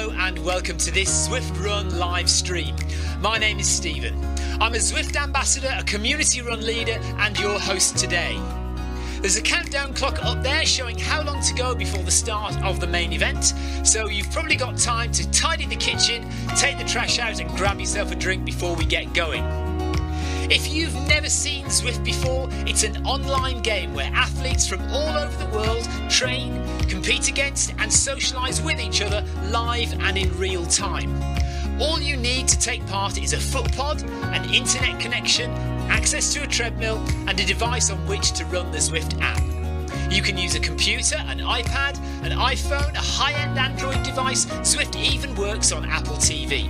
Hello and welcome to this Zwift Run live stream. My name is Stephen. I'm a Zwift ambassador, a community run leader and your host today. There's a countdown clock up there showing how long to go before the start of the main event, so you've probably got time to tidy the kitchen, take the trash out and grab yourself a drink before we get going. If you've never seen Zwift before, it's an online game where athletes from all over the world train, compete against and socialise with each other live and in real time. All you need to take part is a foot pod, an internet connection, access to a treadmill and a device on which to run the Zwift app. You can use a computer, an iPad, an iPhone, a high-end Android device. Zwift even works on Apple TV.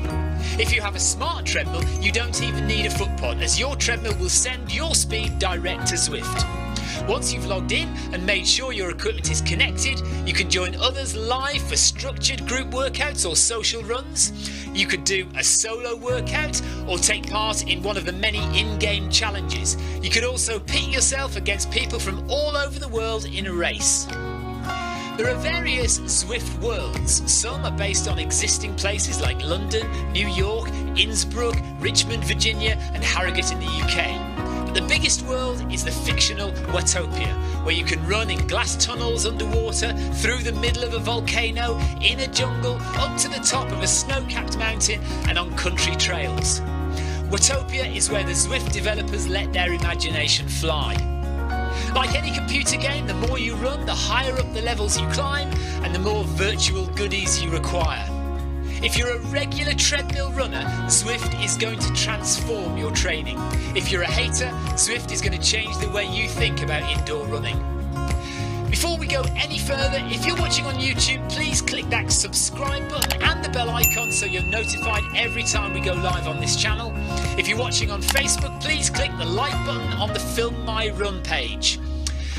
If you have a smart treadmill, you don't even need a foot pod, as your treadmill will send your speed direct to Zwift. Once you've logged in and made sure your equipment is connected, you can join others live for structured group workouts or social runs. You could do a solo workout or take part in one of the many in-game challenges. You could also pit yourself against people from all over the world in a race. There are various Zwift worlds. Some are based on existing places like London, New York, Innsbruck, Richmond, Virginia and Harrogate in the UK. But the biggest world is the fictional Watopia, where you can run in glass tunnels underwater, through the middle of a volcano, in a jungle, up to the top of a snow-capped mountain and on country trails. Watopia is where the Zwift developers let their imagination fly. Like any computer game, the more you run, the higher up the levels you climb and the more virtual goodies you require. If you're a regular treadmill runner, Zwift is going to transform your training. If you're a hater, Zwift is going to change the way you think about indoor running. Before we go any further, if you're watching on YouTube, please click that subscribe button and the bell icon so you're notified every time we go live on this channel. If you're watching on Facebook, please click the like button on the Film My Run page.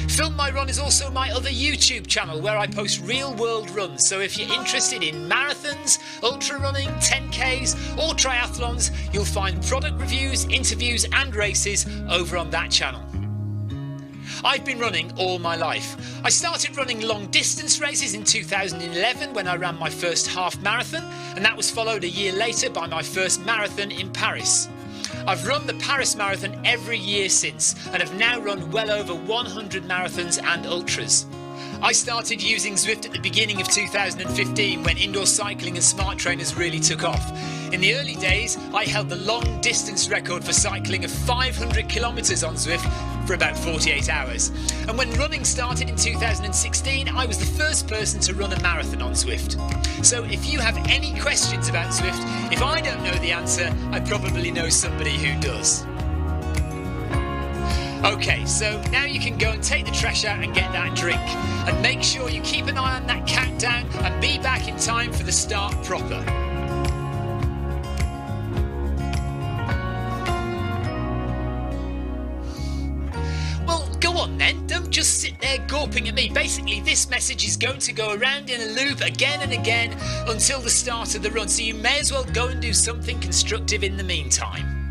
Film My Run is also my other YouTube channel where I post real world runs, so if you're interested in marathons, ultra running, 10Ks or triathlons, you'll find product reviews, interviews and races over on that channel. I've been running all my life. I started running long distance races in 2011 when I ran my first half marathon, and that was followed a year later by my first marathon in Paris. I've run the Paris Marathon every year since and have now run well over 100 marathons and ultras. I started using Zwift at the beginning of 2015 when indoor cycling and smart trainers really took off. In the early days, I held the long distance record for cycling of 500 kilometres on Zwift for about 48 hours. And when running started in 2016, I was the first person to run a marathon on Zwift. So if you have any questions about Zwift, if I don't know the answer, I probably know somebody who does. Okay, so now you can go and take the trash out and get that drink. And make sure you keep an eye on that countdown and be back in time for the start proper. Well, go on then, don't just sit there gawping at me. Basically, this message is going to go around in a loop again and again until the start of the run, so you may as well go and do something constructive in the meantime.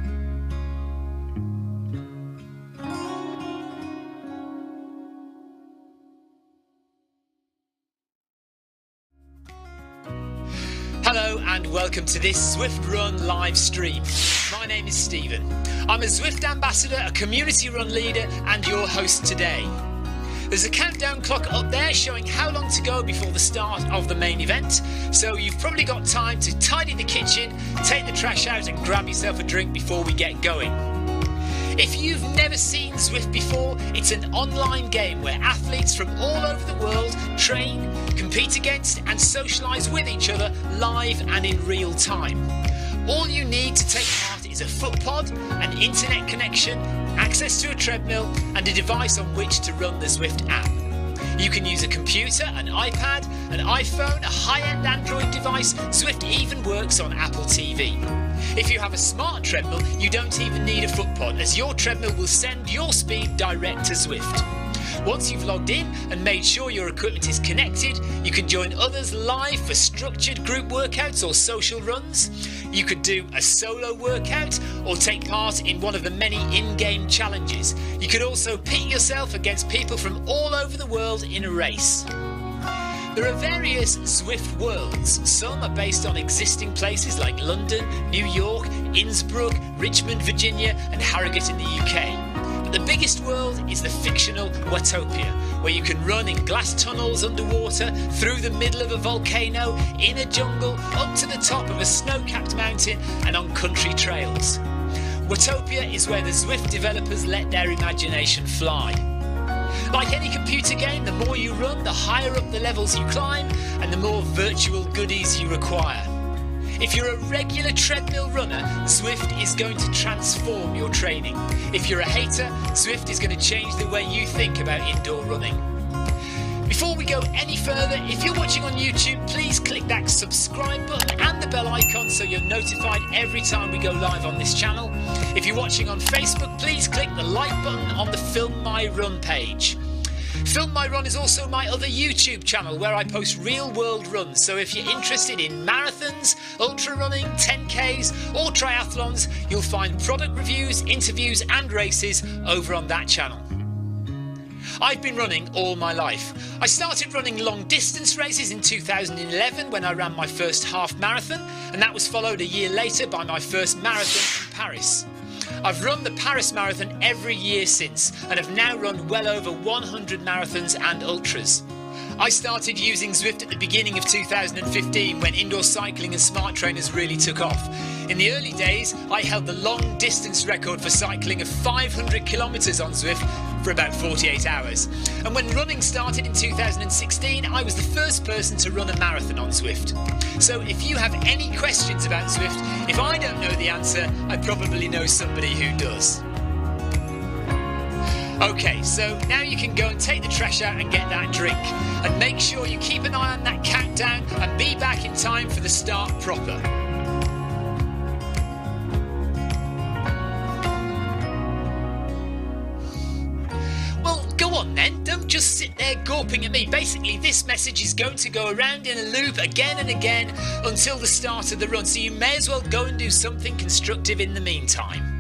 Hello and welcome to this Zwift Run live stream. My name is Stephen. I'm a Zwift ambassador, a community run leader and your host today. There's a countdown clock up there showing how long to go before the start of the main event, so you've probably got time to tidy the kitchen, take the trash out and grab yourself a drink before we get going. If you've never seen Zwift before, it's an online game where athletes from all over the world train, compete against and socialise with each other live and in real time. All you need to take part is a foot pod, an internet connection, access to a treadmill and a device on which to run the Zwift app. You can use a computer, an iPad, an iPhone, a high-end Android device. Zwift even works on Apple TV. If you have a smart treadmill, you don't even need a foot pod, as your treadmill will send your speed direct to Zwift. Once you've logged in and made sure your equipment is connected, you can join others live for structured group workouts or social runs. You could do a solo workout or take part in one of the many in-game challenges. You could also pit yourself against people from all over the world in a race. There are various Zwift worlds. Some are based on existing places like London, New York, Innsbruck, Richmond, Virginia and Harrogate in the UK. But the biggest world is the fictional Watopia, where you can run in glass tunnels underwater, through the middle of a volcano, in a jungle, up to the top of a snow-capped mountain and on country trails. Watopia is where the Zwift developers let their imagination fly. Like any computer game, the more you run, the higher up the levels you climb and the more virtual goodies you require. If you're a regular treadmill runner, Zwift is going to transform your training. If you're a hater, Zwift is going to change the way you think about indoor running. Before we go any further, if you're watching on YouTube, please click that subscribe button and the bell icon so you're notified every time we go live on this channel. If you're watching on Facebook, please click the like button on the Film My Run page. Film My Run is also my other YouTube channel where I post real world runs, so if you're interested in marathons, ultra running, 10Ks or triathlons, you'll find product reviews, interviews and races over on that channel. I've been running all my life. I started running long distance races in 2011 when I ran my first half marathon, and that was followed a year later by my first marathon in Paris. I've run the Paris Marathon every year since and have now run well over 100 marathons and ultras. I started using Zwift at the beginning of 2015 when indoor cycling and smart trainers really took off. In the early days, I held the long distance record for cycling of 500 kilometres on Zwift for about 48 hours. And when running started in 2016, I was the first person to run a marathon on Zwift. So if you have any questions about Zwift, if I don't know the answer, I probably know somebody who does. Okay, so now you can go and take the trash out and get that drink. And make sure you keep an eye on that countdown and be back in time for the start proper. Well, go on then, don't just sit there gawping at me. Basically, this message is going to go around in a loop again and again until the start of the run, so you may as well go and do something constructive in the meantime.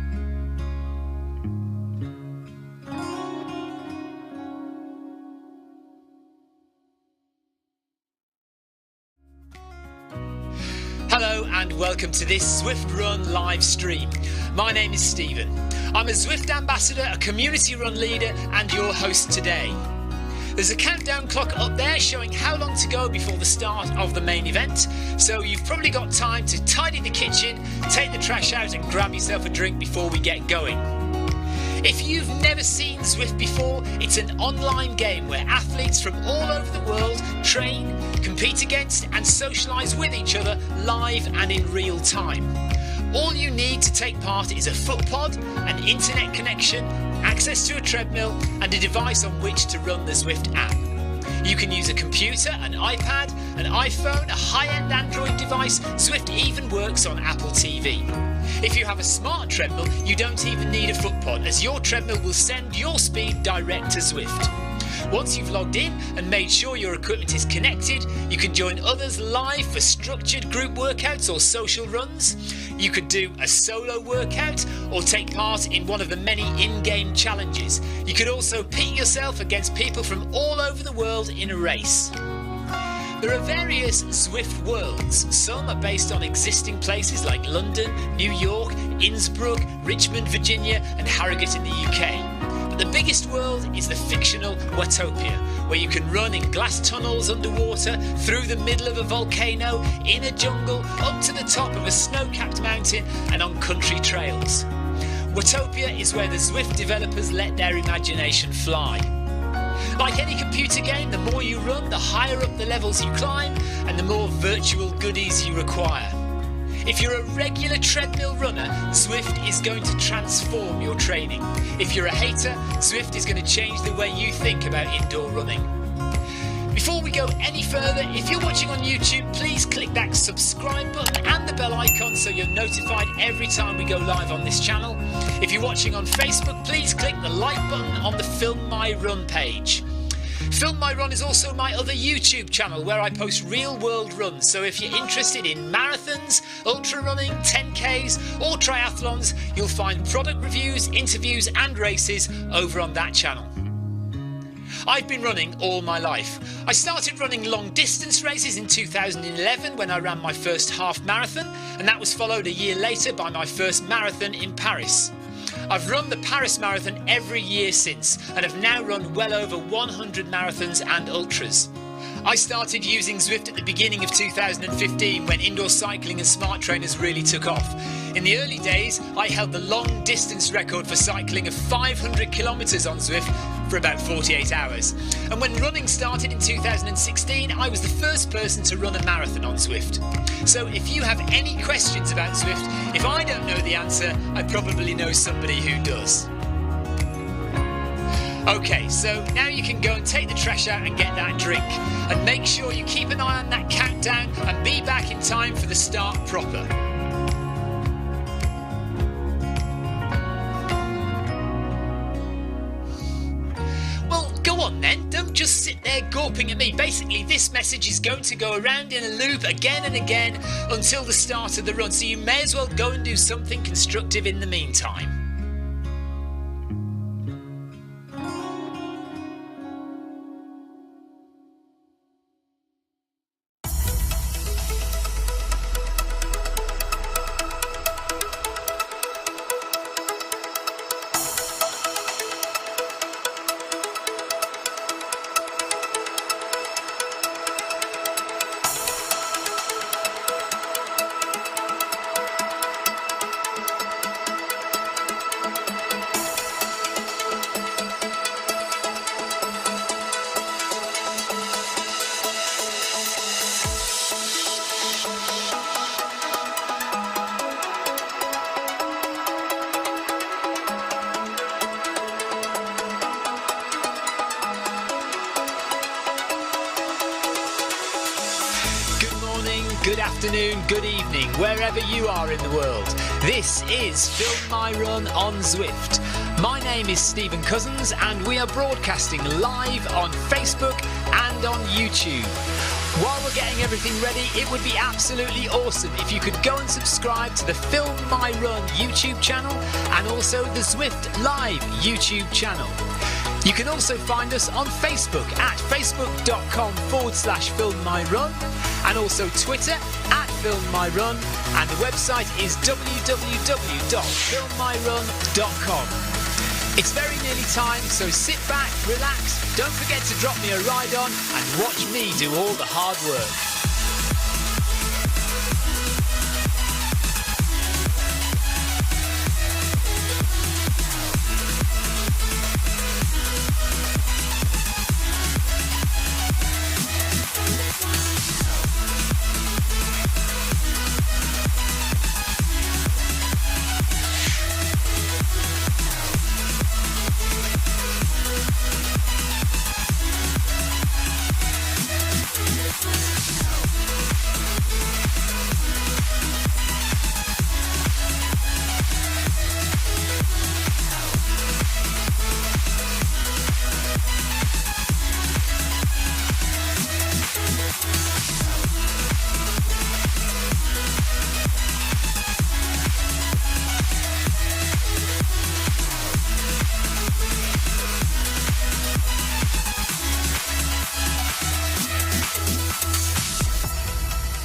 Hello and welcome to this Zwift Run live stream. My name is Stephen. I'm a Zwift ambassador, a community run leader and your host today. There's a countdown clock up there showing how long to go before the start of the main event, so you've probably got time to tidy the kitchen, take the trash out and grab yourself a drink before we get going. If you've never seen Zwift before, it's an online game where athletes from all over the world train, compete against and socialise with each other live and in real time. All you need to take part is a foot pod, an internet connection, access to a treadmill and a device on which to run the Zwift app. You can use a computer, an iPad, an iPhone, a high-end Android device. Zwift even works on Apple TV. If you have a smart treadmill, you don't even need a foot pod, as your treadmill will send your speed direct to Zwift. Once you've logged in and made sure your equipment is connected, you can join others live for structured group workouts or social runs. You could do a solo workout or take part in one of the many in-game challenges. You could also pit yourself against people from all over the world in a race. There are various Zwift worlds. Some are based on existing places like London, New York, Innsbruck, Richmond, Virginia and Harrogate in the UK. But the biggest world is the fictional Watopia, where you can run in glass tunnels underwater, through the middle of a volcano, in a jungle, up to the top of a snow-capped mountain and on country trails. Watopia is where the Zwift developers let their imagination fly. Like any computer game, the more you run, the higher up the levels you climb and the more virtual goodies you require. If you're a regular treadmill runner, Zwift is going to transform your training. If you're a hater, Zwift is going to change the way you think about indoor running. Before we go any further, if you're watching on YouTube, please click that subscribe button and the bell icon so you're notified every time we go live on this channel. If you're watching on Facebook, please click the like button on the Film My Run page. Film My Run is also my other YouTube channel where I post real world runs, so if you're interested in marathons, ultra running, 10Ks or triathlons, you'll find product reviews, interviews and races over on that channel. I've been running all my life. I started running long distance races in 2011 when I ran my first half marathon, and that was followed a year later by my first marathon in Paris. I've run the Paris Marathon every year since and have now run well over 100 marathons and ultras. I started using Zwift at the beginning of 2015 when indoor cycling and smart trainers really took off. In the early days, I held the long distance record for cycling of 500 kilometres on Zwift for about 48 hours. And when running started in 2016, I was the first person to run a marathon on Zwift. So if you have any questions about Zwift, if I don't know the answer, I probably know somebody who does. Okay, so now you can go and take the trash out and get that drink. And make sure you keep an eye on that countdown and be back in time for the start proper. Well, go on then, don't just sit there gawping at me. Basically, this message is going to go around in a loop again and again until the start of the run, so you may as well go and do something constructive in the meantime. Good afternoon, good evening, wherever you are in the world. This is Film My Run on Zwift. My name is Stephen Cousins and we are broadcasting live on Facebook and on YouTube. While we're getting everything ready, it would be absolutely awesome if you could go and subscribe to the Film My Run YouTube channel and also the Zwift Live YouTube channel. You can also find us on Facebook at facebook.com/filmmyrun and also Twitter at filmmyrun, and the website is www.filmmyrun.com. It's very nearly time, so sit back, relax, don't forget to drop me a ride on and watch me do all the hard work.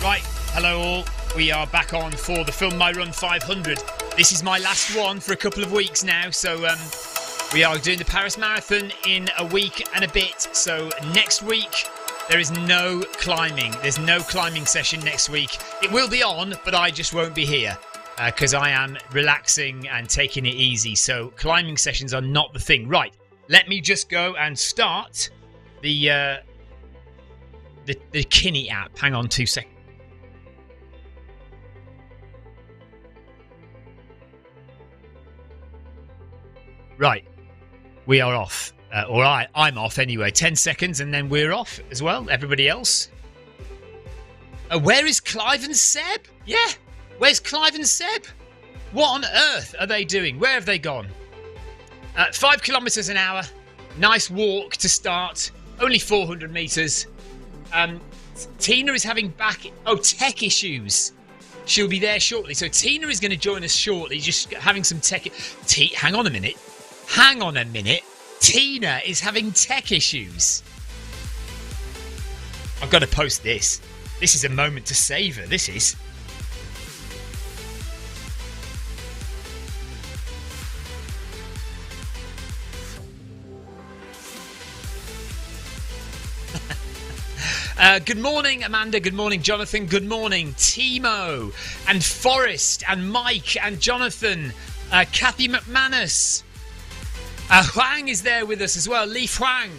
Right, hello all. We are back on for the Film My Run 500. This is my last one for a couple of weeks now, so we are doing the Paris Marathon in a week and a bit. So next week there is no climbing. There's no climbing session next week. It will be on, but I just won't be here because I am relaxing and taking it easy. So climbing sessions are not the thing. Right, let me just go and start the Kinni app. Hang on 2 seconds. Right, we are off. Or I'm off anyway. 10 seconds and then we're off as well. Everybody else. Where is Clive and Seb? Yeah, where's Clive and Seb? What on earth are they doing? Where have they gone? 5 kilometres an hour. Nice walk to start. Only 400 metres. Tina is having tech issues. She'll be there shortly. So Tina is going to join us shortly. Just having some tech. Hang on a minute. Tina is having tech issues. I've got to post this. This is a moment to savour. This is. Good morning, Amanda. Good morning, Jonathan. Good morning, Timo and Forrest and Mike and Jonathan. Kathy McManus. Huang is there with us as well. Lee Huang.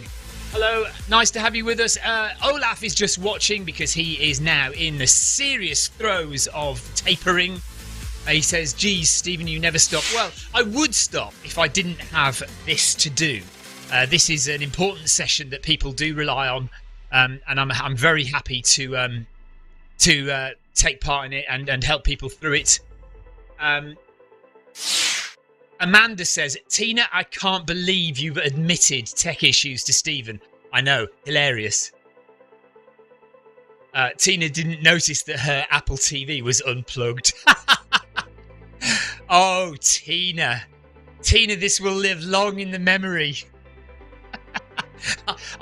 Hello. Nice to have you with us. Olaf is just watching because he is now in the serious throes of tapering. He says, geez, Stephen, you never stop. Well, I would stop if I didn't have this to do. This is an important session that people do rely on. And I'm very happy to take part in it and help people through it. Amanda says, Tina, I can't believe you've admitted tech issues to Stephen. I know, hilarious. Tina didn't notice that her Apple TV was unplugged. Oh, Tina. Tina, this will live long in the memory.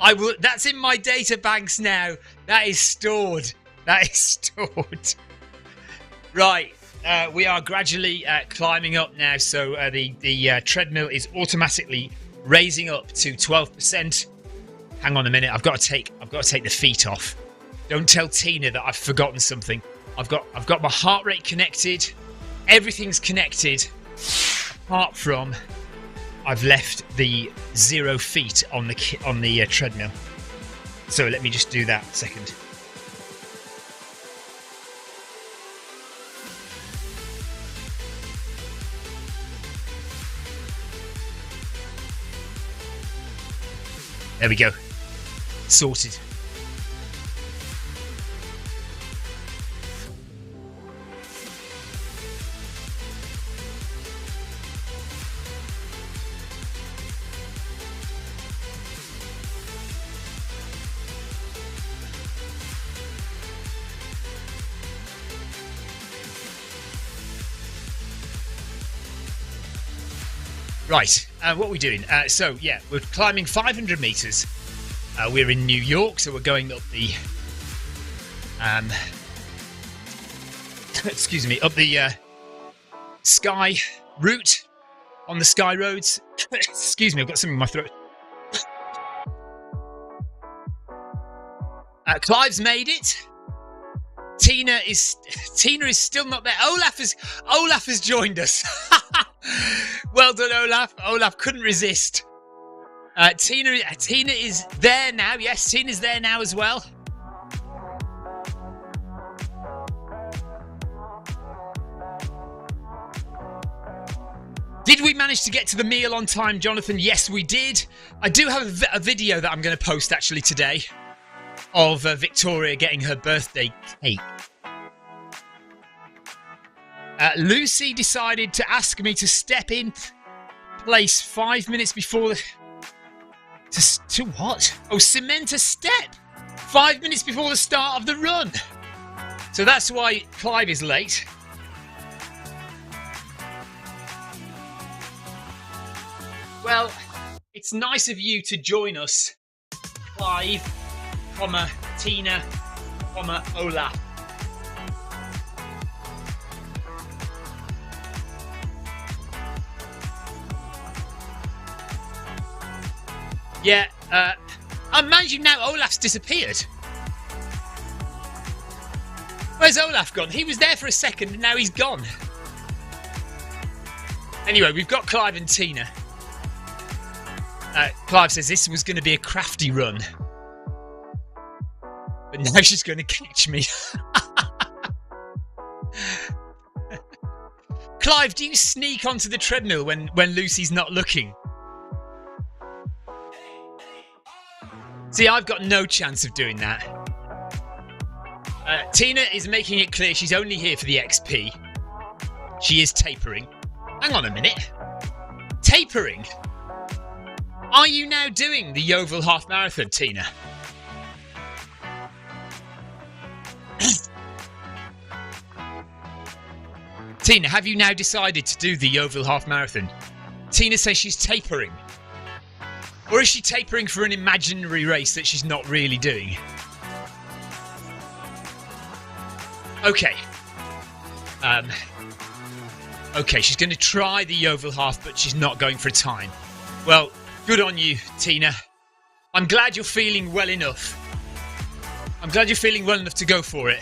I will. That's in my data banks now. That is stored. That is stored. Right. We are gradually climbing up now. So the treadmill is automatically raising up to 12%. Hang on a minute. I've got to take the feet off. Don't tell Tina that I've forgotten something. I've got my heart rate connected. Everything's connected, apart from I've left the 0 feet on the treadmill. So let me just do that a second. There we go. Sorted. Right, what are we doing? So, yeah, we're climbing 500 metres. We're in New York, so we're going up the... excuse me, up the Sky route on the Sky roads. Excuse me, I've got something in my throat. Clive's made it. Tina is still not there. Olaf has joined us. Well done, Olaf. Olaf couldn't resist. Tina is there now. Yes, Tina's there now as well. Did we manage to get to the meal on time, Jonathan? Yes, we did. I do have a video that I'm going to post actually today of Victoria getting her birthday cake. Lucy decided to ask me to step in place 5 minutes before the... To what? Oh, cement a step 5 minutes before the start of the run. So that's why Clive is late. Well, it's nice of you to join us, Clive, Tina, Olaf. Yeah, I'm managing now. Olaf's disappeared. Where's Olaf gone? He was there for a second and now he's gone. Anyway, we've got Clive and Tina. Clive says this was going to be a crafty run. But now she's going to catch me. Clive, do you sneak onto the treadmill when Lucy's not looking? See, I've got no chance of doing that. Tina is making it clear she's only here for the XP. She is tapering. Hang on a minute. Tapering? Are you now doing the Yeovil Half Marathon, Tina? Tina, have you now decided to do the Yeovil Half Marathon? Tina says she's tapering. Or is she tapering for an imaginary race that she's not really doing? Okay. Okay, she's going to try the oval half, but she's not going for a time. Well, good on you, Tina. I'm glad you're feeling well enough. I'm glad you're feeling well enough to go for it.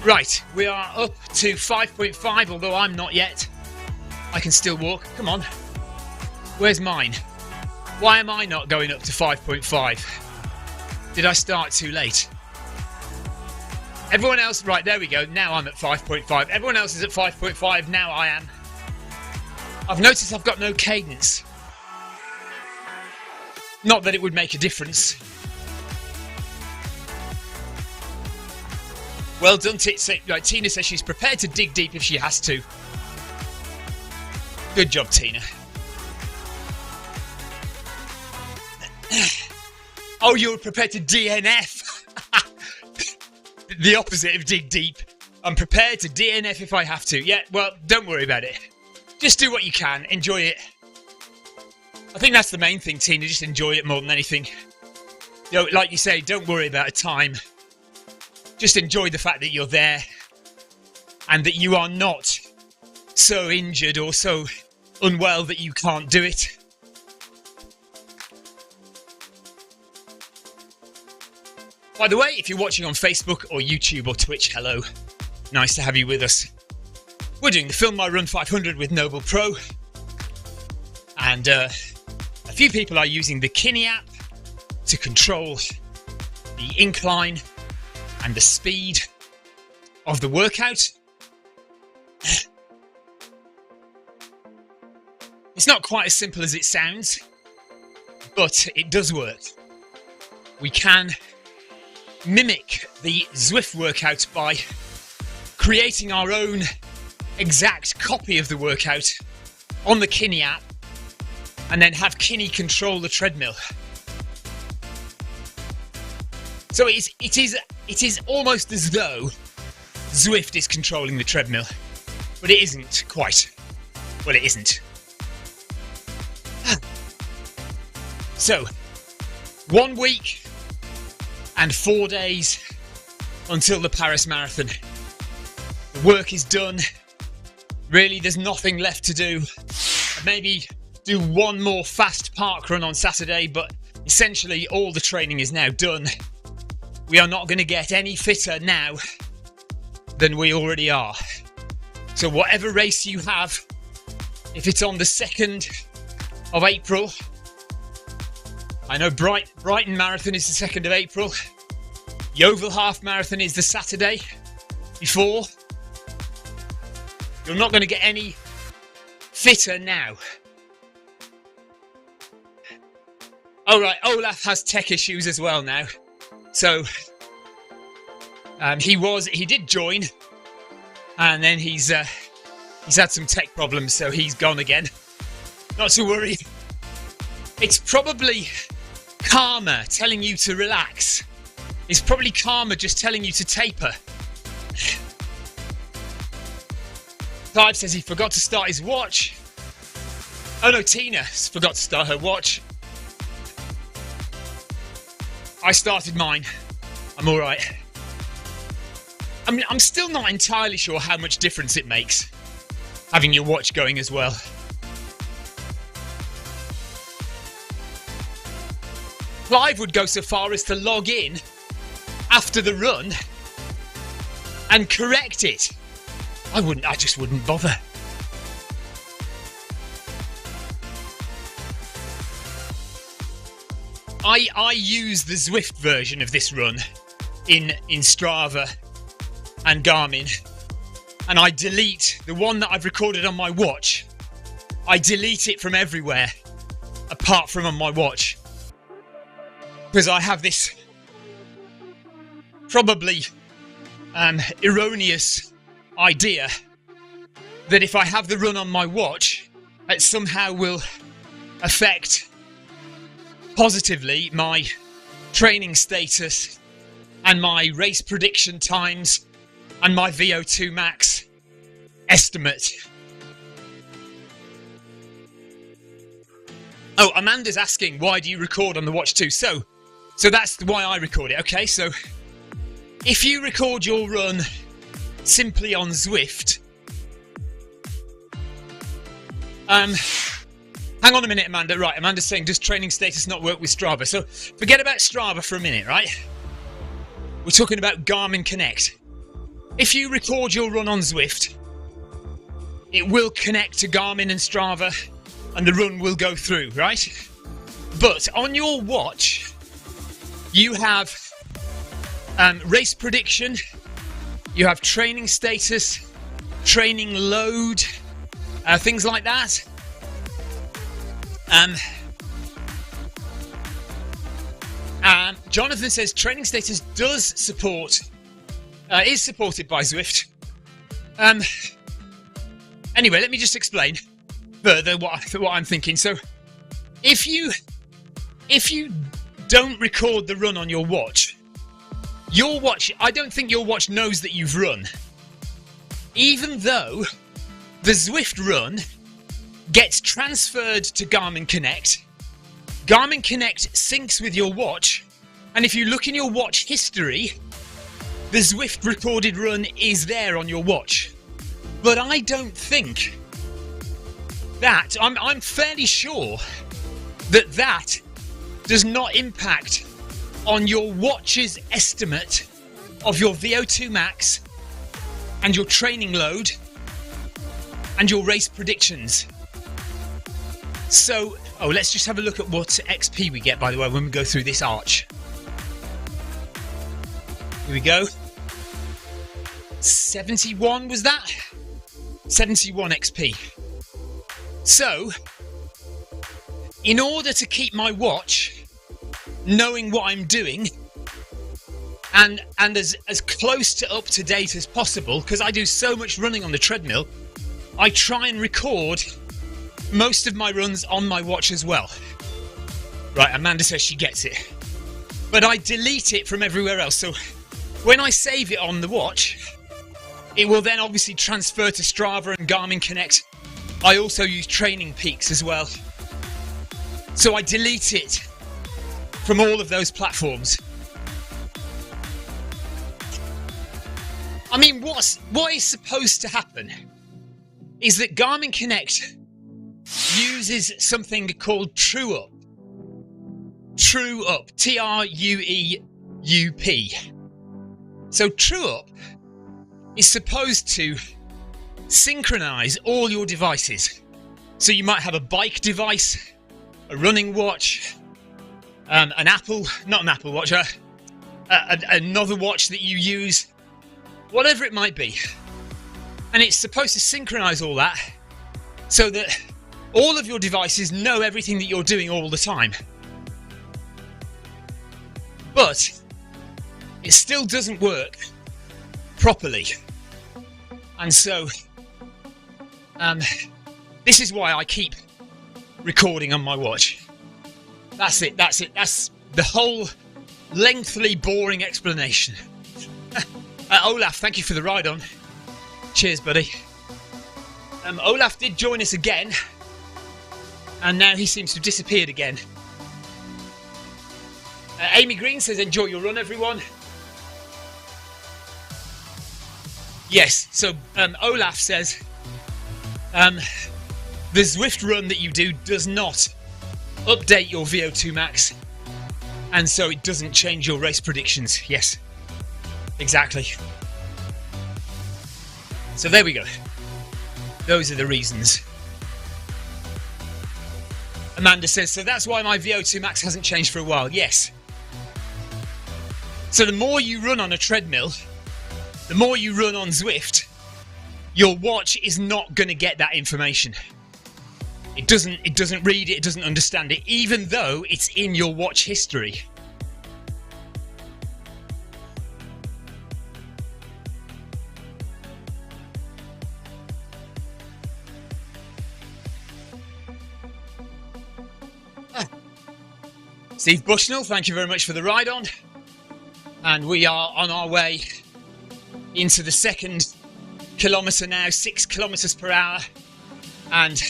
Right, we are up to 5.5, although I'm not yet. I can still walk. Come on. Where's mine? Why am I not going up to 5.5? Did I start too late? Everyone else, right, there we go. Now I'm at 5.5. Everyone else is at 5.5. Now I am. I've noticed I've got no cadence. Not that it would make a difference. Well done, right, Tina says she's prepared to dig deep if she has to. Good job, Tina. Oh, you're prepared to DNF. The opposite of dig deep. I'm prepared to DNF if I have to. Yeah, well, don't worry about it. Just do what you can. Enjoy it. I think that's the main thing, Tina. Just enjoy it more than anything. You know, like you say, don't worry about a time. Just enjoy the fact that you're there and that you are not so injured or so unwell that you can't do it. By the way, if you're watching on Facebook or YouTube or Twitch, hello. Nice to have you with us. We're doing the Film My Run 500 with Noble Pro. And a few people are using the Kinni app to control the incline and the speed of the workout. It's not quite as simple as it sounds, but it does work. We can mimic the Zwift workout by creating our own exact copy of the workout on the Kinni app and then have Kinni control the treadmill. So it is almost as though Zwift is controlling the treadmill, but it isn't quite. Well, it isn't. So, 1 week and 4 days until the Paris Marathon. The work is done. Really, there's nothing left to do. Maybe do one more fast park run on Saturday, but essentially all the training is now done. We are not going to get any fitter now than we already are. So whatever race you have, if it's on the 2nd of April, I know Brighton Marathon is the 2nd of April. Yeovil Half Marathon is the Saturday before. You're not going to get any fitter now. All right, Olaf has tech issues as well now. So he did join, and then he's had some tech problems, so he's gone again. Not to worry. It's probably karma telling you to relax. It's probably karma just telling you to taper. Clive says he forgot to start his watch. Oh no, Tina forgot to start her watch. I started mine. I'm alright. I mean, I'm still not entirely sure how much difference it makes having your watch going as well. Clive would go so far as to log in after the run and correct it. I just wouldn't bother. I use the Zwift version of this run in Strava and Garmin, and I delete the one that I've recorded on my watch. I delete it from everywhere apart from on my watch, because I have this probably erroneous idea that if I have the run on my watch, it somehow will affect positively my training status and my race prediction times and my VO2 max estimate. Oh, Amanda's asking, why do you record on the watch too? So that's why I record it. Okay, so if you record your run simply on Zwift, hang on a minute, Amanda. Right, Amanda's saying, does training status not work with Strava? So forget about Strava for a minute, right? We're talking about Garmin Connect. If you record your run on Zwift, it will connect to Garmin and Strava, and the run will go through, right? But on your watch, you have race prediction, you have training status, training load, things like that. Jonathan says training status is supported by Zwift. Anyway, let me just explain further what I'm thinking. So, if you don't record the run on your watch, I don't think your watch knows that you've run. Even though the Zwift Run gets transferred to Garmin Connect, Garmin Connect syncs with your watch, and if you look in your watch history, the Zwift recorded run is there on your watch. But I don't think that, I'm fairly sure that does not impact on your watch's estimate of your VO2 max and your training load and your race predictions. So, let's just have a look at what XP we get, by the way, when we go through this arch. Here we go. 71 was that? 71 XP. So, in order to keep my watch knowing what I'm doing and as close to up to date as possible, because I do so much running on the treadmill, I try and record most of my runs on my watch as well. Right, Amanda says she gets it. But I delete it from everywhere else. So when I save it on the watch, it will then obviously transfer to Strava and Garmin Connect. I also use Training Peaks as well. So I delete it from all of those platforms. I mean, what is supposed to happen is that Garmin Connect uses something called True Up. True Up. T-R-U-E-U-P. So True Up is supposed to synchronize all your devices. So you might have a bike device, a running watch, not an Apple Watch, another watch that you use, whatever it might be. And it's supposed to synchronize all that so that all of your devices know everything that you're doing all the time. But it still doesn't work properly. And so this is why I keep recording on my watch. That's it. That's the whole lengthily boring explanation. Olaf, thank you for the ride on. Cheers, buddy. Olaf did join us again, and now he seems to have disappeared again. Amy Green says, enjoy your run, everyone. Yes, so Olaf says, the Zwift Run that you do does not update your VO2 max, and so it doesn't change your race predictions. Yes, exactly. So there we go. Those are the reasons. Amanda says, so that's why my VO2 max hasn't changed for a while. Yes. So the more you run on a treadmill, the more you run on Zwift, your watch is not going to get that information. It doesn't read it, it doesn't understand it, even though it's in your watch history. Steve Bushnell, thank you very much for the ride on. And we are on our way into the second kilometre now, 6 kilometres per hour. And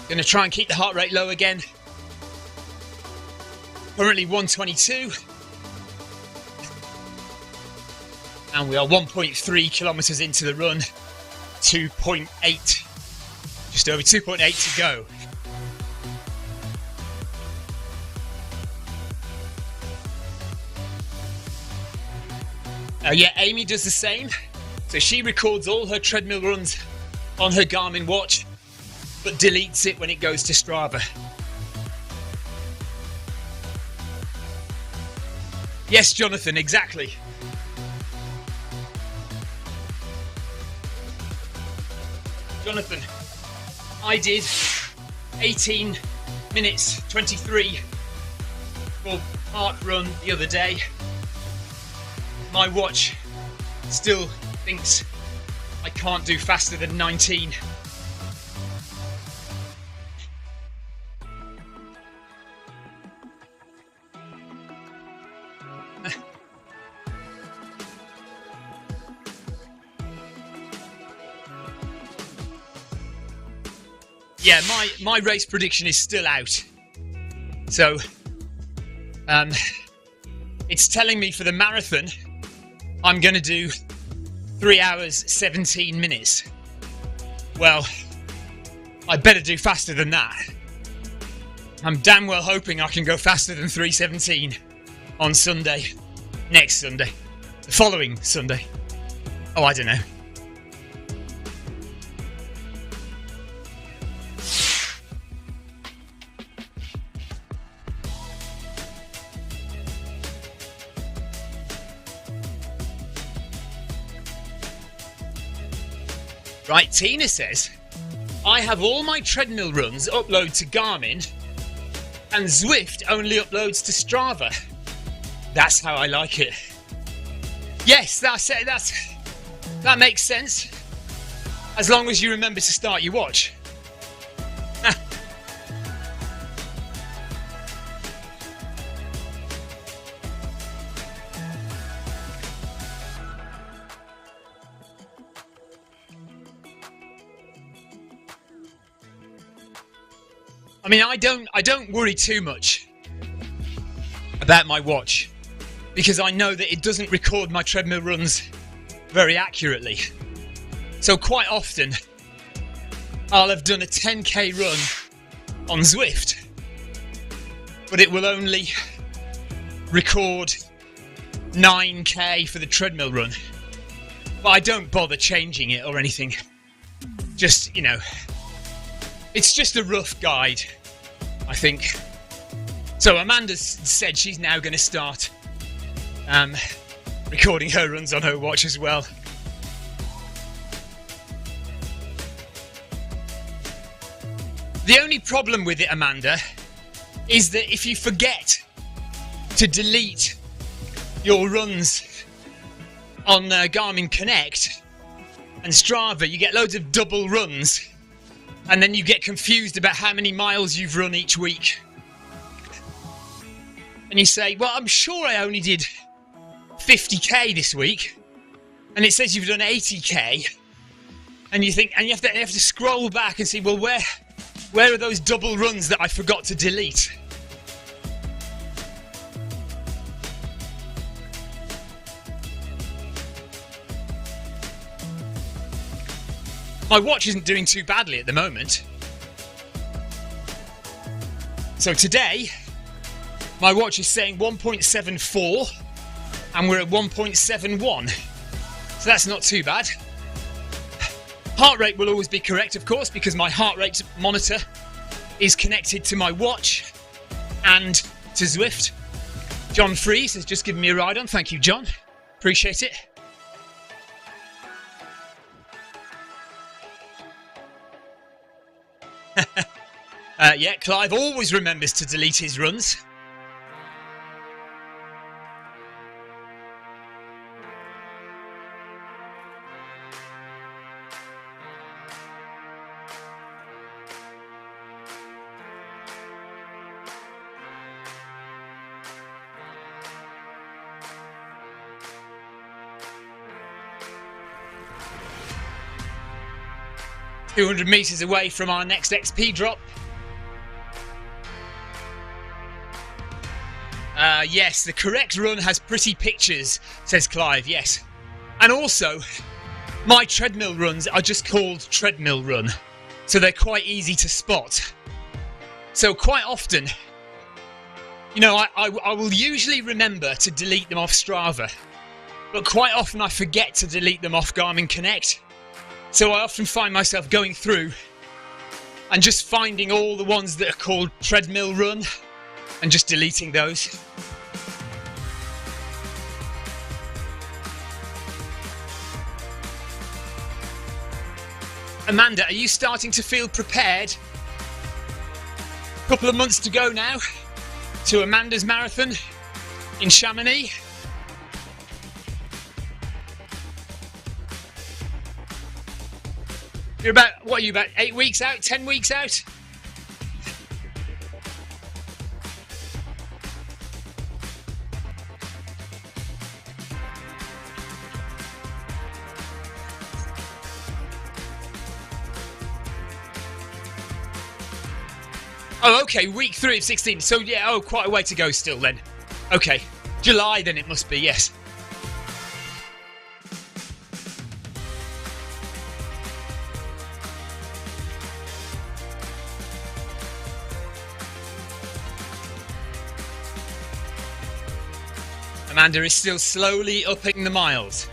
Going to try and keep the heart rate low again. Currently 122. And we are 1.3 kilometres into the run. 2.8. Just over 2.8 to go. Yeah, Amy does the same. So she records all her treadmill runs on her Garmin watch, but deletes it when it goes to Strava. Yes, Jonathan, exactly. Jonathan, I did 18 minutes 23 for park run the other day. My watch still thinks I can't do faster than 19. Yeah, my race prediction is still out. So, it's telling me for the marathon, I'm going to do 3 hours, 17 minutes. Well, I better do faster than that. I'm damn well hoping I can go faster than 3:17 on Sunday. Next Sunday. The following Sunday. Oh, I don't know. Right, Tina says, I have all my treadmill runs upload to Garmin and Zwift only uploads to Strava. That's how I like it. Yes, that makes sense. As long as you remember to start your watch. I mean, I don't worry too much about my watch because I know that it doesn't record my treadmill runs very accurately. So quite often, I'll have done a 10k run on Zwift, but it will only record 9k for the treadmill run. But I don't bother changing it or anything. Just, you know, it's just a rough guide, I think. So Amanda said she's now going to start recording her runs on her watch as well. The only problem with it, Amanda, is that if you forget to delete your runs on Garmin Connect and Strava, you get loads of double runs. And then you get confused about how many miles you've run each week. And you say, well, I'm sure I only did 50k this week. And it says you've done 80k. And you think, and you have to scroll back and see, well, where are those double runs that I forgot to delete? My watch isn't doing too badly at the moment. So today, my watch is saying 1.74 and we're at 1.71. So that's not too bad. Heart rate will always be correct, of course, because my heart rate monitor is connected to my watch and to Zwift. John Fries has just given me a ride on. Thank you, John. Appreciate it. Yeah, Clive always remembers to delete his runs. 200 metres away from our next XP drop. Yes, the correct run has pretty pictures, says Clive, yes. And also, my treadmill runs are just called treadmill run, so they're quite easy to spot. So quite often, you know, I will usually remember to delete them off Strava, but quite often I forget to delete them off Garmin Connect. So I often find myself going through and just finding all the ones that are called treadmill run and just deleting those. Amanda, are you starting to feel prepared? A couple of months to go now to Amanda's marathon in Chamonix. You're about, what are you, about 8 weeks out, 10 weeks out? Oh, okay, week 3 of 16. So, yeah, oh, quite a way to go still then. Okay, July then it must be, yes. Amanda is still slowly upping the miles.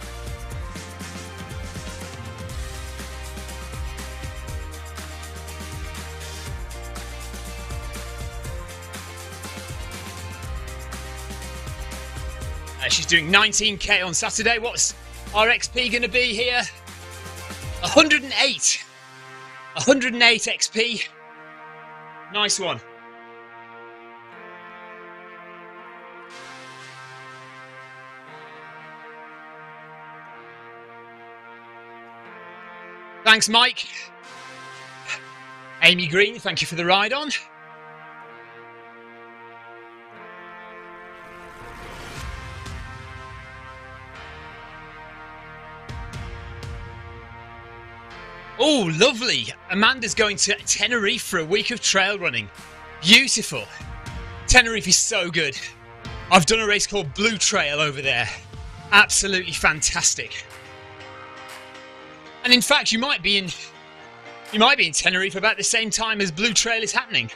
She's doing 19k on Saturday. What's our XP going to be here? 108. 108 XP. Nice one. Thanks, Mike. Amy Green, thank you for the ride on. Oh, lovely. Amanda's going to Tenerife for a week of trail running. Beautiful. Tenerife is so good. I've done a race called Blue Trail over there. Absolutely fantastic. And in fact, you might be in Tenerife about the same time as Blue Trail is happening.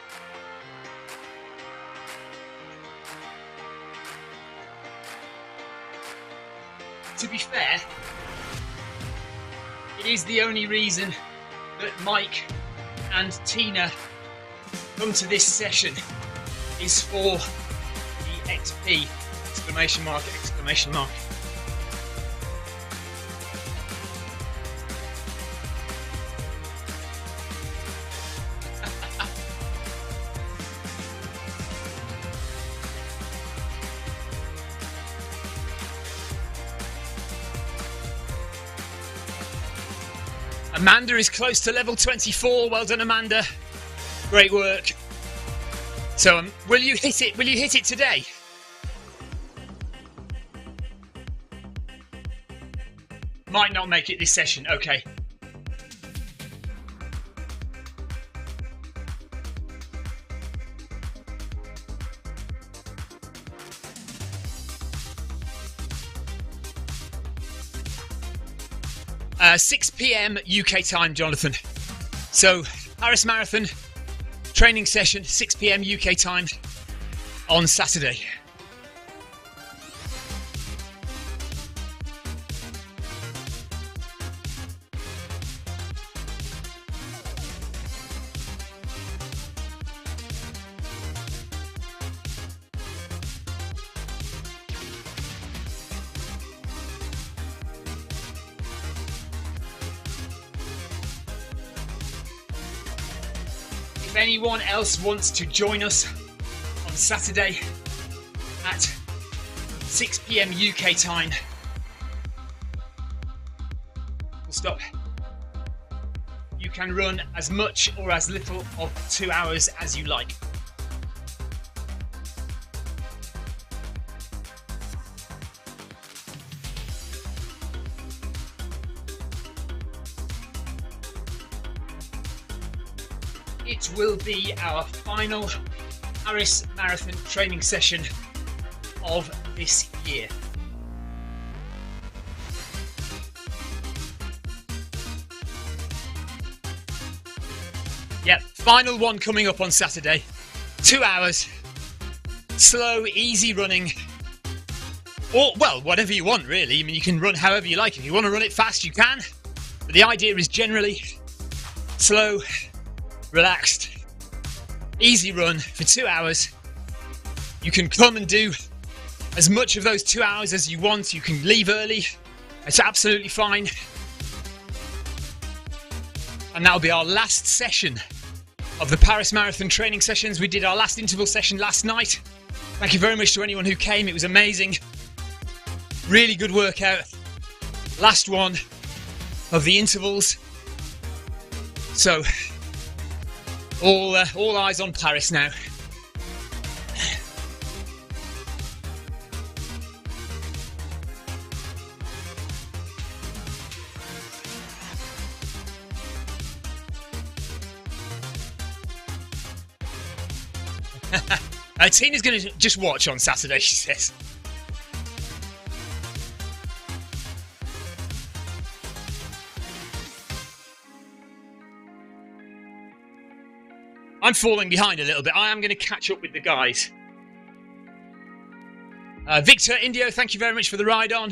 To be fair, it is the only reason that Mike and Tina come to this session is for the XP! Exclamation mark, exclamation mark. Amanda is close to level 24. Well done, Amanda. Great work. So, will you hit it? Will you hit it today? Might not make it this session. Okay. Uh, 6 p.m. UK time, Jonathan. So, Paris Marathon training session, 6 p.m. UK time on Saturday. If anyone else wants to join us on Saturday at 6 p.m. UK time, we'll stop. You can run as much or as little of 2 hours as you like. it will be our final Paris Marathon training session of this year. Yep, final one coming up on Saturday. 2 hours, slow, easy running. Or, well, whatever you want, really. I mean, you can run however you like. If you want to run it fast, you can. But the idea is generally slow, relaxed, easy run for 2 hours. You can come and do as much of those 2 hours as you want. You can leave early. It's absolutely fine. And that'll be our last session of the Paris Marathon training sessions. We did our last interval session last night. Thank you very much to anyone who came. It was amazing. Really good workout. Last one of the intervals. So, all eyes on Paris now. Tina's going to just watch on Saturday, she says. I'm falling behind a little bit. I am going to catch up with the guys. Victor, Indio, thank you very much for the ride on.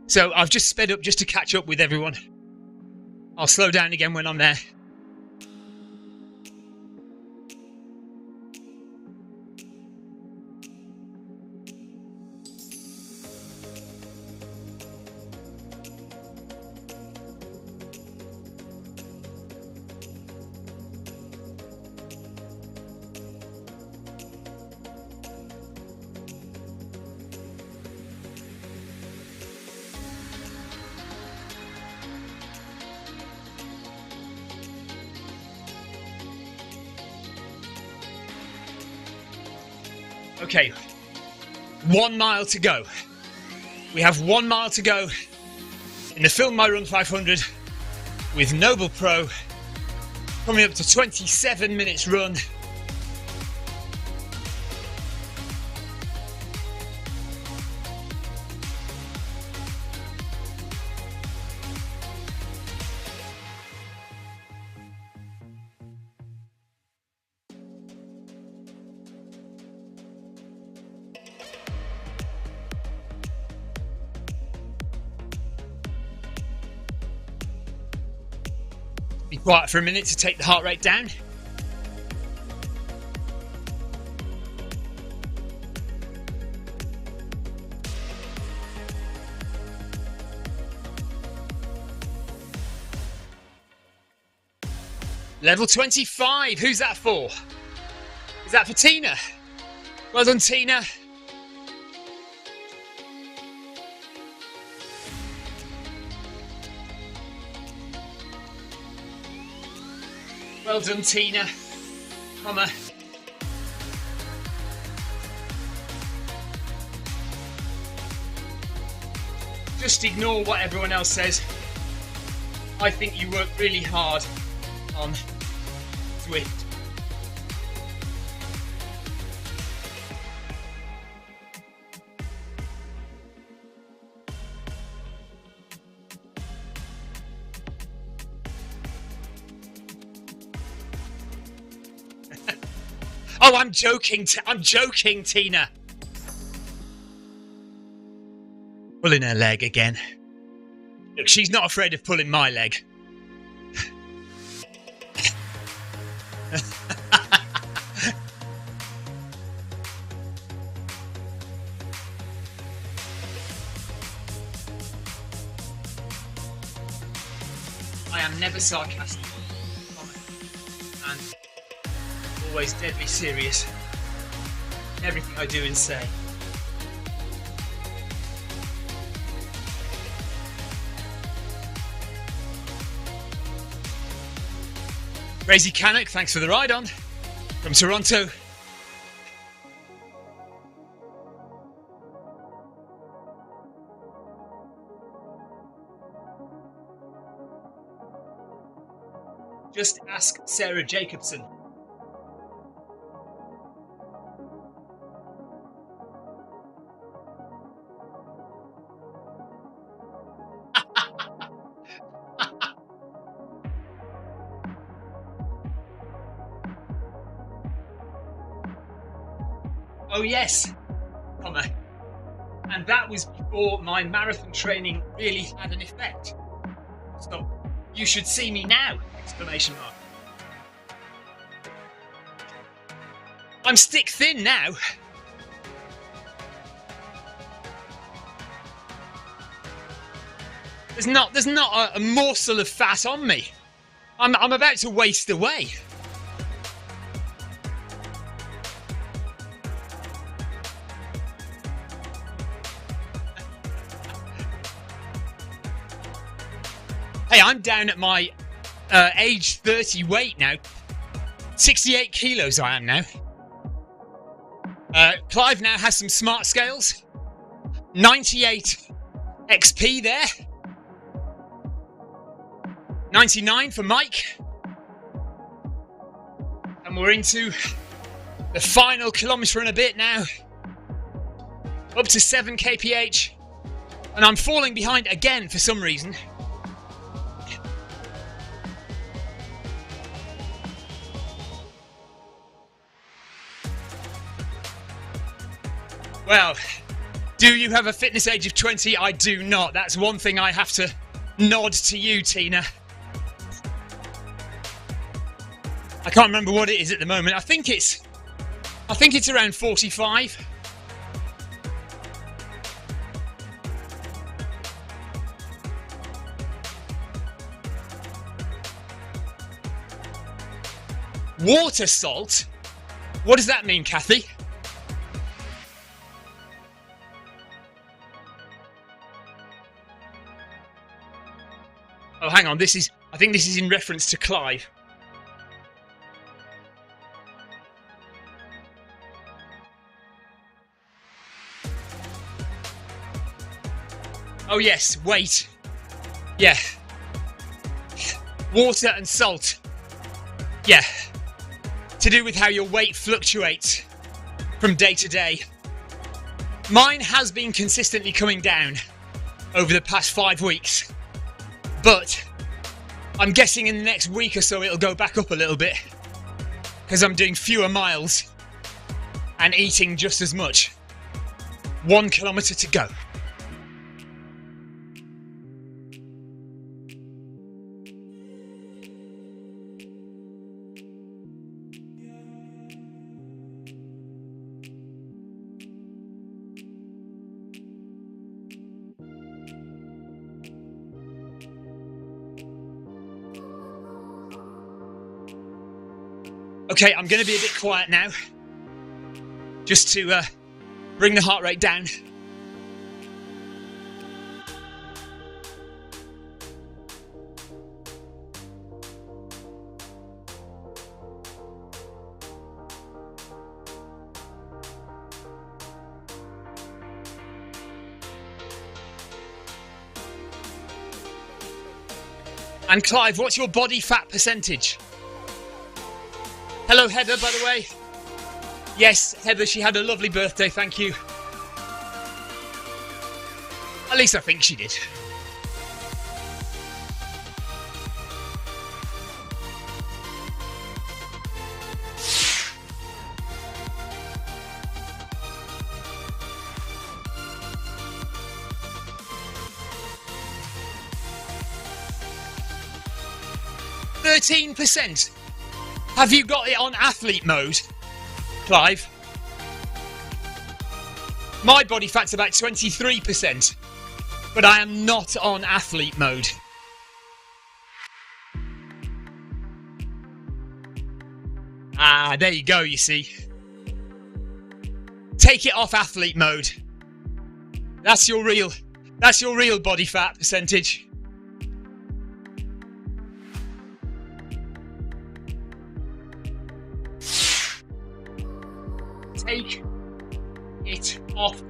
So I've just sped up just to catch up with everyone. I'll slow down again when I'm there. Okay, 1 mile to go. We have 1 mile to go in the Film My Run 500 with Noble Pro, coming up to 27 minutes run. Be quiet for a minute to take the heart rate down. Level 25, who's that for? Is that for Tina? Well done, Tina. Well done, Tina. Comma. Just ignore what everyone else says. I think you work really hard on Zwift. Oh, I'm joking. I'm joking, Tina. Pulling her leg again. Look, she's not afraid of pulling my leg. I am never sarcastic and always deadly serious in everything I do and say. Crazy Canuck, thanks for the ride on from Toronto. Just ask Sarah Jacobson. Oh yes, comma. And that was before my marathon training really had an effect. So, you should see me now! Exclamation mark. I'm stick thin now. There's not a morsel of fat on me. I'm about to waste away. Hey, I'm down at my age 30 weight now. 68 kilos I am now. Clive now has some smart scales. 98 XP there. 99 for Mike. And we're into the final kilometre and a bit now. Up to 7 kph. And I'm falling behind again for some reason. Well, do you have a fitness age of 20? I do not. That's one thing I have to nod to you, Tina. I can't remember what it is at the moment. I think it's around 45. Water salt? What does that mean, Kathy? Oh, hang on, I think this is in reference to Clive. Oh yes, weight. Yeah. Water and salt. Yeah. To do with how your weight fluctuates from day to day. Mine has been consistently coming down over the past 5 weeks. But I'm guessing in the next week or so it'll go back up a little bit because I'm doing fewer miles and eating just as much. 1 kilometre to go. Okay, I'm going to be a bit quiet now, just to bring the heart rate down. And Clive, what's your body fat percentage? Hello Heather, by the way. Yes, Heather, she had a lovely birthday, thank you. At least I think she did. %. Have you got it on athlete mode, Clive? My body fat's about 23%, but I am not on athlete mode. Ah, there you go, you see. Take it off athlete mode. That's your real body fat percentage. Take it off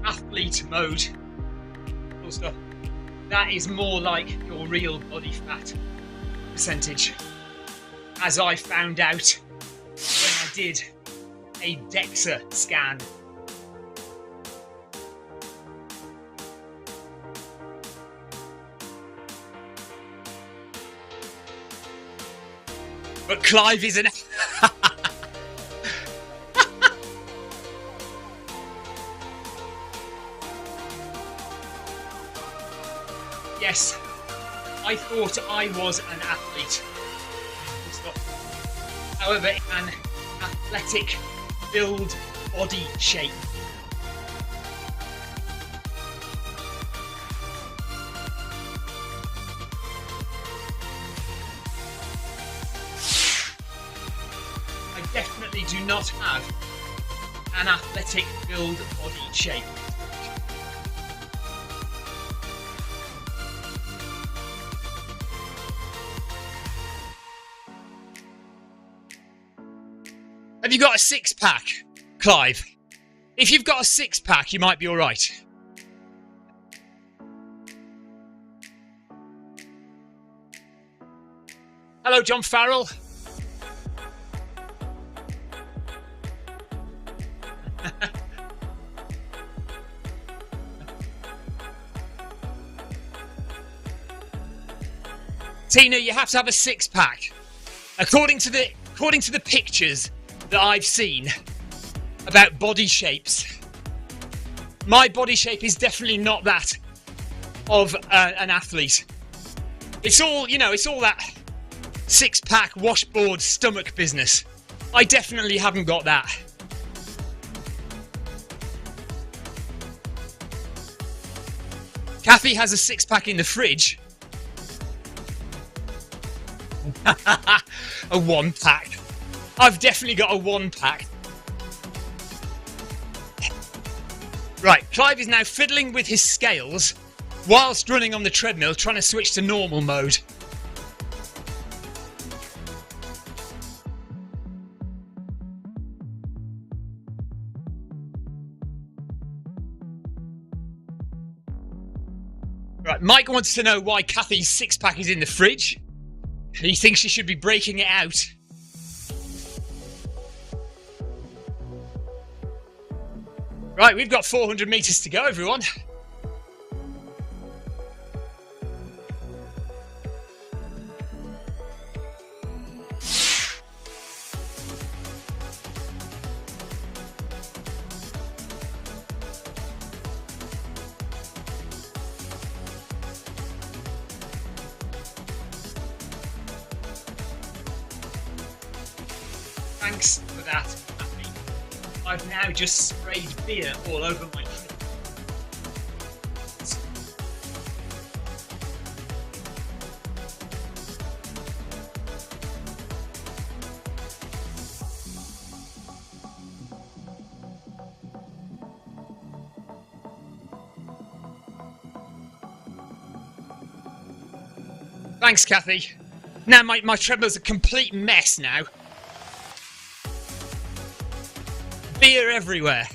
athlete mode. Full stop. That is more like your real body fat percentage. as I found out when I did a DEXA scan. But Clive is an... Yes, I thought I was an athlete. However, an athletic build body shape. I definitely do not have an athletic build body shape. Have you got a six-pack, Clive? If you've got a six-pack, you might be all right. Hello, John Farrell. Tina, you have to have a six-pack. According to the pictures that I've seen about body shapes, my body shape is definitely not that of an athlete. It's all, you know, it's all that six-pack washboard stomach business. I definitely haven't got that. Kathy has a six-pack in the fridge. A one-pack. I've definitely got a one-pack. Right, Clive is now fiddling with his scales whilst running on the treadmill, trying to switch to normal mode. Right, Mike wants to know why Kathy's six-pack is in the fridge. He thinks she should be breaking it out. Right, we've got 400 metres to go, everyone. Thanks for that, Kathy. I've now just sprayed beer all over my trip. Thanks, Kathy. Now my treadmill's a complete mess now. Beer everywhere.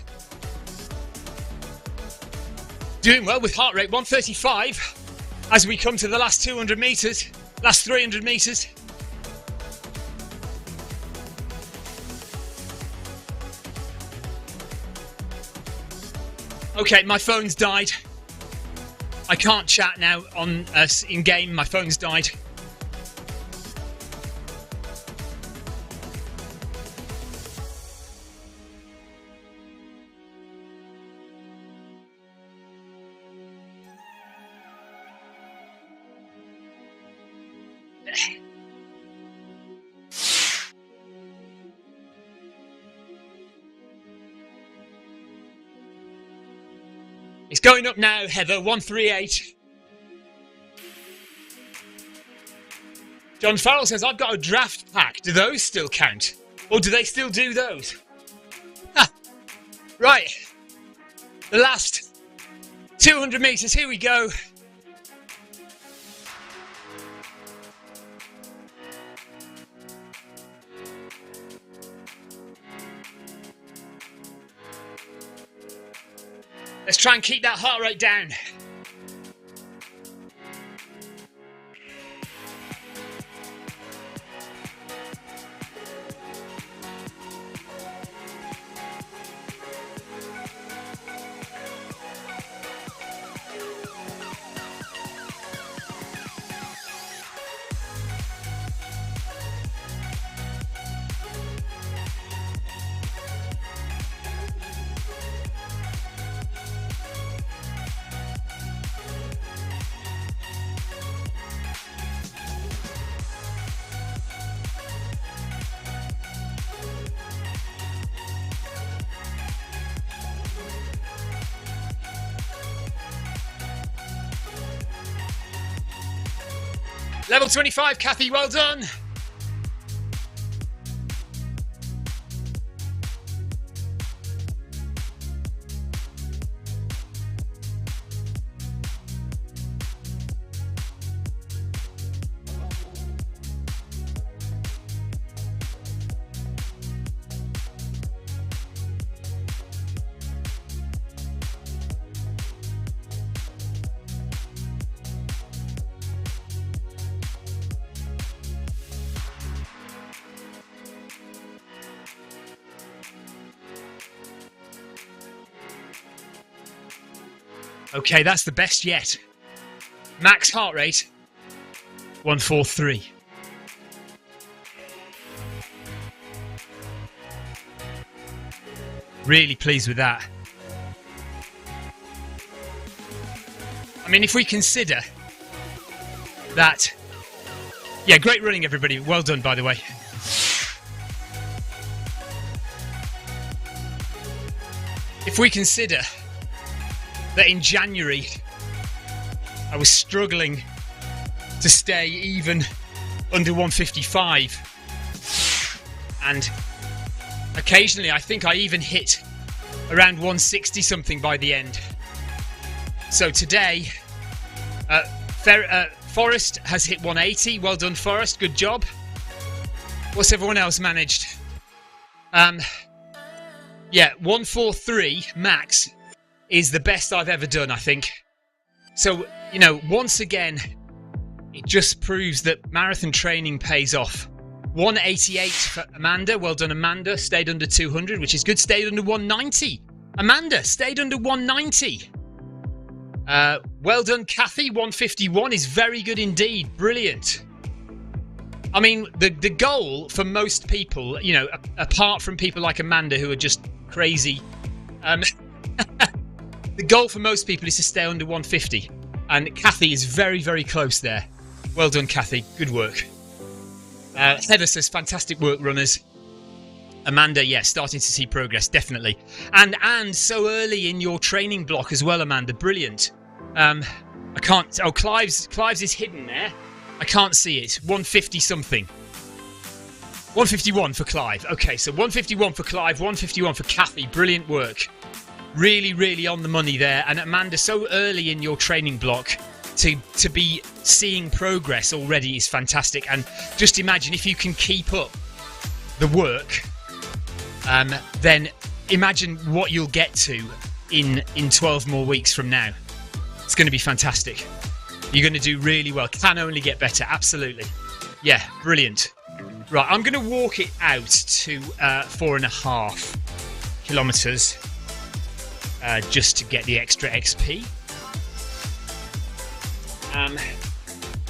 Doing well with heart rate 135 as we come to the last 200 metres, last 300 metres. Okay, my phone's died. I can't chat now on in game. My phone's died. It's going up now, Heather, 138. John Farrell says, I've got a draft pack. Do those still count? Or do they still do those? Ha. Right. The last 200 metres. Here we go. Let's try and keep that heart rate down. Level 25, Kathy, well done. Okay, that's the best yet. Max heart rate, 143. Really pleased with that. I mean, if we consider that... Yeah, great running, everybody. Well done, by the way. If we consider that in January I was struggling to stay even under 155, and occasionally I think I even hit around 160 something by the end. So today Forrest has hit 180. Well done, Forrest, good job. What's everyone else managed? Yeah, 143 max is the best I've ever done, I think. So, you know, once again, it just proves that marathon training pays off. 188 for Amanda. Well done, Amanda. Stayed under 200, which is good. Stayed under 190. Amanda stayed under 190. Well done, Kathy. 151 is very good indeed. Brilliant. I mean, the goal for most people, you know, apart from people like Amanda who are just crazy, the goal for most people is to stay under 150. And Kathy is very, very close there. Well done, Kathy. Good work. Heather says, fantastic work, runners. Amanda, yes, starting to see progress, definitely. And so early in your training block as well, Amanda. Brilliant. I can't... Oh, Clive's is hidden there. I can't see it. 150 something. 151 for Clive. Okay, so 151 for Clive, 151 for Kathy. Brilliant work. Really, really on the money there. And Amanda, so early in your training block to be seeing progress already is fantastic. And just imagine if you can keep up the work, then imagine what you'll get to in 12 more weeks from now. It's going to be fantastic. You're going to do really well. Can only get better. Absolutely. Yeah, brilliant. Right, I'm going to walk it out to 4.5 kilometres just to get the extra XP.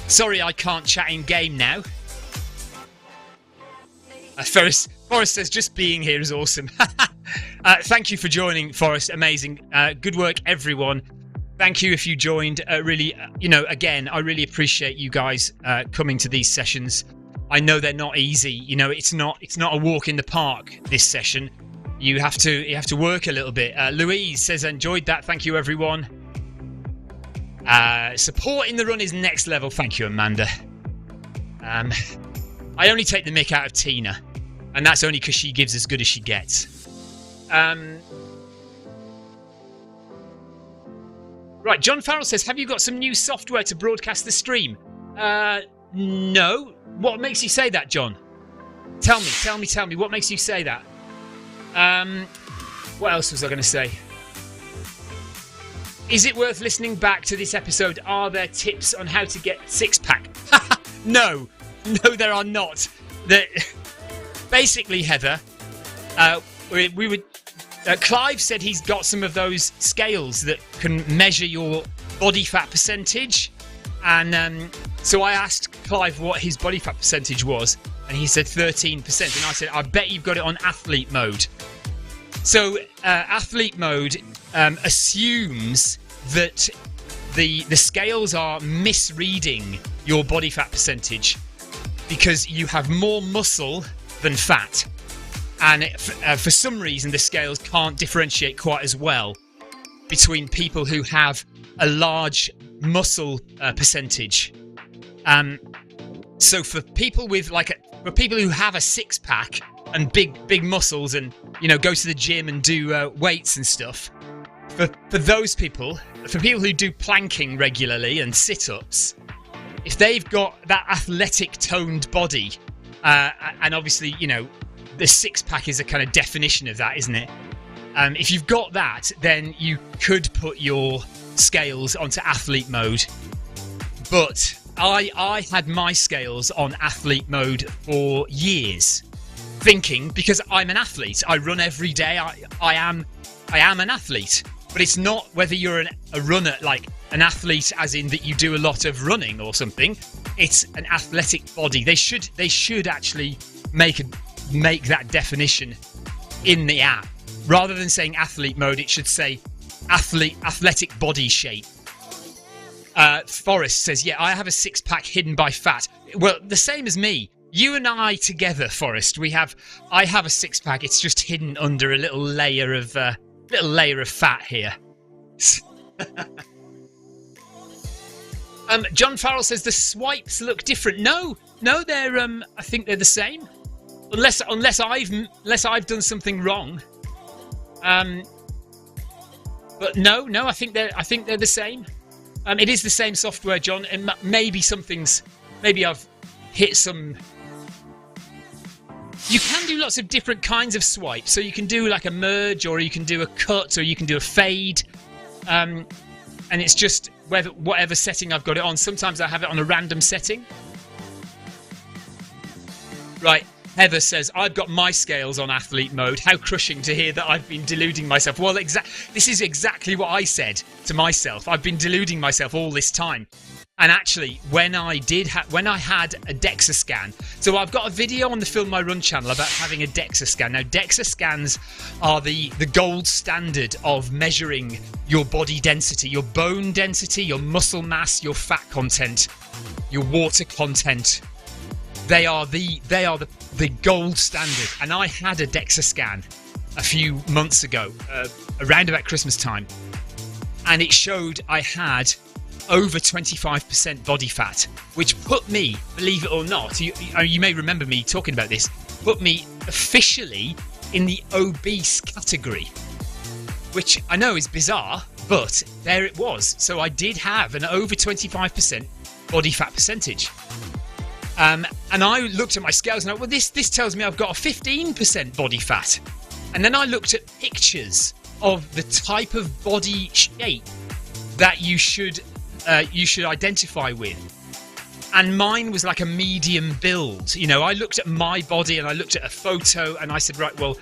Sorry I can't chat in game now. Forrest says just being here is awesome. Thank you for joining, Forrest. Amazing. Good work, everyone. Thank you if you joined. Really, you know, again, I really appreciate you guys coming to these sessions. I know they're not easy. You know, it's not a walk in the park, this session. You have to work a little bit. Louise says enjoyed that. Thank you, everyone. Support in the run is next level. Thank you, Amanda. I only take the mick out of Tina, and that's only because she gives as good as she gets. Right, John Farrell says, have you got some new software to broadcast the stream? No. What makes you say that, John? Tell me. What makes you say that? What else was I going to say? Is it worth listening back to this episode? Are there tips on how to get six-pack? No, there are not. Basically, Heather, we would... Clive said he's got some of those scales that can measure your body fat percentage. And so I asked Clive what his body fat percentage was. And he said 13%. And I said, I bet you've got it on athlete mode. So athlete mode assumes that the scales are misreading your body fat percentage because you have more muscle than fat. And for some reason, the scales can't differentiate quite as well between people who have a large muscle percentage. So for people with for people who have a six pack and big muscles, and go to the gym and do weights and stuff, for those people, for people who do planking regularly and sit-ups, if they've got that athletic toned body, and obviously the six pack is a kind of definition of that, isn't it? If you've got that, then you could put your scales onto athlete mode. But I had my scales on athlete mode for years, thinking, because I'm an athlete, I run every day, I am an athlete. But it's not whether you're a runner, like an athlete as in that you do a lot of running or something. It's an athletic body. They should actually make that definition in the app. Rather than saying athlete mode, it should say athletic body shape. Forrest says, yeah, I have a six-pack hidden by fat. Well, the same as me. You and I together, Forrest, I have a six-pack. It's just hidden under a little layer of fat here. John Farrell says the swipes look different. No, they're I think they're the same. Unless I've done something wrong. But no, I think they're the same. It is the same software, John, and maybe I've hit some. You can do lots of different kinds of swipes. So you can do like a merge, or you can do a cut, or you can do a fade. And it's just whatever setting I've got it on. Sometimes I have it on a random setting. Right. Heather says, I've got my scales on athlete mode. How crushing to hear that I've been deluding myself. Well, this is exactly what I said to myself. I've been deluding myself all this time. And actually, when I had a DEXA scan, so I've got a video on the Film My Run channel about having a DEXA scan. Now, DEXA scans are the gold standard of measuring your body density, your bone density, your muscle mass, your fat content, your water content. They are the gold standard. And I had a DEXA scan a few months ago, around about Christmas time, and it showed I had over 25% body fat, which put me, believe it or not, you may remember me talking about this, put me officially in the obese category, which I know is bizarre, but there it was. So I did have an over 25% body fat percentage. And I looked at my scales and I went, well, this tells me I've got a 15% body fat. And then I looked at pictures of the type of body shape that you should identify with, and mine was like a medium build. I looked at my body and I looked at a photo and I said, right, well,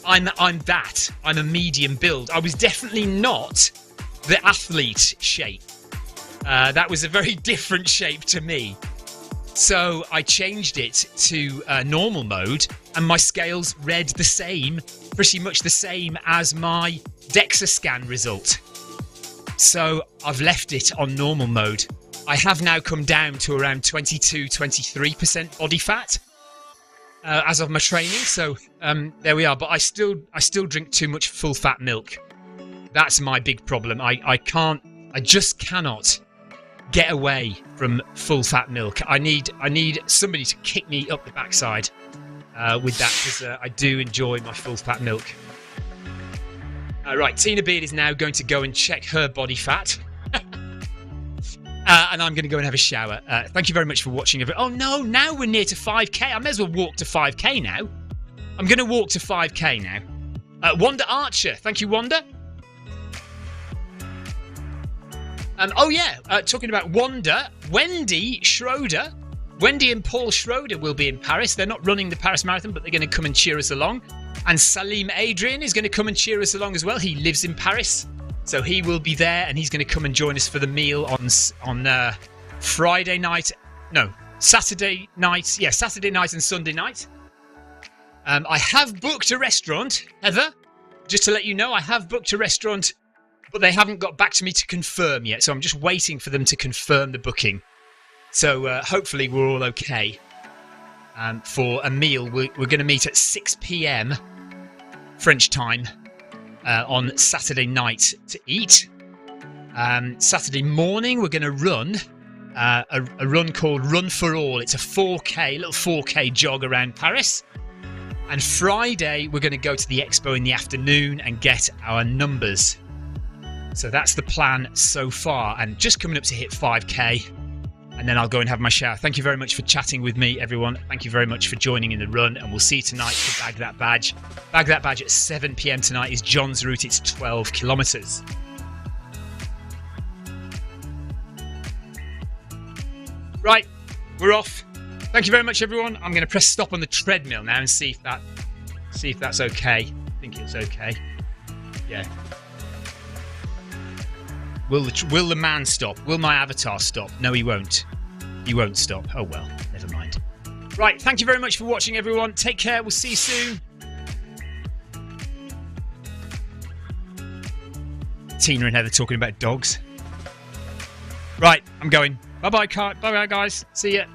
I'm a medium build. I was definitely not the athlete shape. That was a very different shape to me. So I changed it to normal mode, and my scales read pretty much the same as my DEXA scan result. So I've left it on normal mode. I have now come down to around 22-23% body fat as of my training. So there we are. But I still drink too much full fat milk. That's my big problem. I just cannot get away from full fat milk. I need somebody to kick me up the backside with that, because I do enjoy my full fat milk. Right, Tina Beard is now going to go and check her body fat. And I'm going to go and have a shower. Thank you very much for watching. Oh no, now we're near to 5k. I may as well walk to 5k now. I'm going to walk to 5k now. Wanda Archer, thank you, Wanda. Oh yeah, talking about Wanda, Wendy Schroeder. Wendy and Paul Schroeder will be in Paris. They're not running the Paris Marathon, but they're going to come and cheer us along. And Salim Adrian is going to come and cheer us along as well. He lives in Paris, so he will be there, and he's going to come and join us for the meal on Friday night. No, Saturday night. Yeah, Saturday night and Sunday night. I have booked a restaurant, Heather. Just to let you know, I have booked a restaurant, but they haven't got back to me to confirm yet. So I'm just waiting for them to confirm the booking. So hopefully we're all okay. For a meal, we're going to meet at 6 p.m. French time on Saturday night to eat. Saturday morning, we're going to run a run called Run for All. It's a 4K, little 4K jog around Paris. And Friday, we're going to go to the expo in the afternoon and get our numbers. So that's the plan so far, and just coming up to hit 5K. And then I'll go and have my shower. Thank you very much for chatting with me, everyone. Thank you very much for joining in the run, and we'll see you tonight to bag that badge. Bag that badge at 7 p.m. tonight is John's route. It's 12 kilometres. Right, we're off. Thank you very much, everyone. I'm going to press stop on the treadmill now and see if that's okay. I think it's okay. Yeah. Will the man stop? Will my avatar stop? No, he won't. He won't stop. Oh well, never mind. Right, thank you very much for watching, everyone. Take care. We'll see you soon. Tina and Heather talking about dogs. Right, I'm going. Bye-bye, guys. See ya.